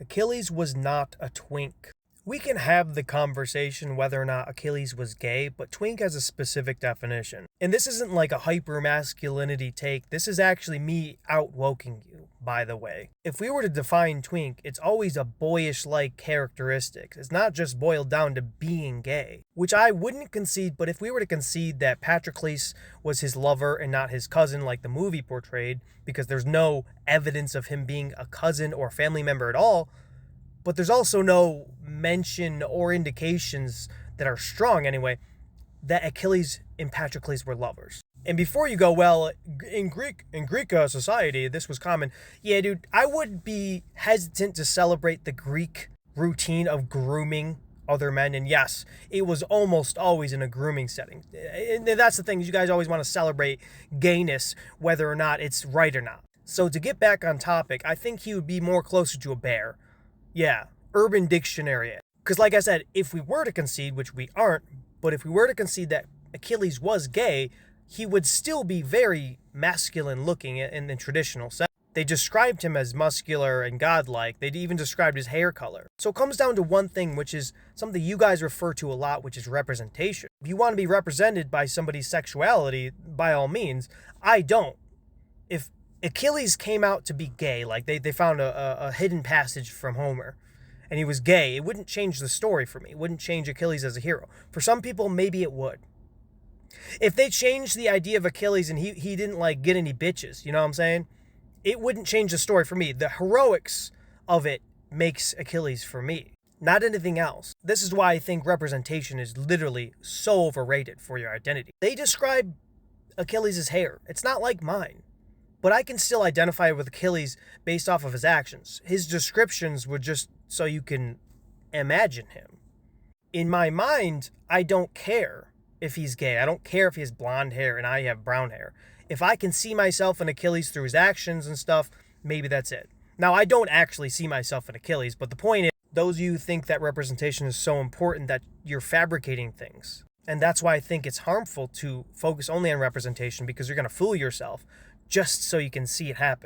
Achilles was not a twink. We can have the conversation whether or not Achilles was gay, but twink has a specific definition. And this isn't like a hyper masculinity take, this is actually me outwoking you, by the way. If we were to define twink, it's always a boyish-like characteristic. It's not just boiled down to being gay, which I wouldn't concede, but if we were to concede that Patroclus was his lover and not his cousin like the movie portrayed, because there's no evidence of him being a cousin or family member at all, but there's also no mention or indications that are strong anyway that Achilles and Patroclus were lovers. And before you go, well, in Greek society this was common. Yeah, dude, I would be hesitant to celebrate the Greek routine of grooming other men, and yes, it was almost always in a grooming setting. And that's the thing, you guys always want to celebrate gayness whether or not it's right or not. So to get back on topic, I think he would be more closer to a bear. Yeah, Urban Dictionary. Because like I said, if we were to concede, which we aren't, but if we were to concede that Achilles was gay, he would still be very masculine looking in the traditional sense. They described him as muscular and godlike. They even described his hair color. So it comes down to one thing, which is something you guys refer to a lot, which is representation. If you want to be represented by somebody's sexuality, by all means, I don't. If Achilles came out to be gay, like they found a hidden passage from Homer, and he was gay, it wouldn't change the story for me. It wouldn't change Achilles as a hero. For some people, maybe it would. If they changed the idea of Achilles and he didn't like get any bitches, you know what I'm saying? It wouldn't change the story for me. The heroics of it makes Achilles for me, not anything else. This is why I think representation is literally so overrated for your identity. They describe Achilles' hair. It's not like mine. But I can still identify with Achilles based off of his actions. His descriptions were just so you can imagine him. In my mind, I don't care if he's gay. I don't care if he has blonde hair and I have brown hair. If I can see myself in Achilles through his actions and stuff, maybe that's it. Now, I don't actually see myself in Achilles, but the point is, those of you who think that representation is so important that you're fabricating things. And that's why I think it's harmful to focus only on representation, because you're going to fool yourself just so you can see it happen.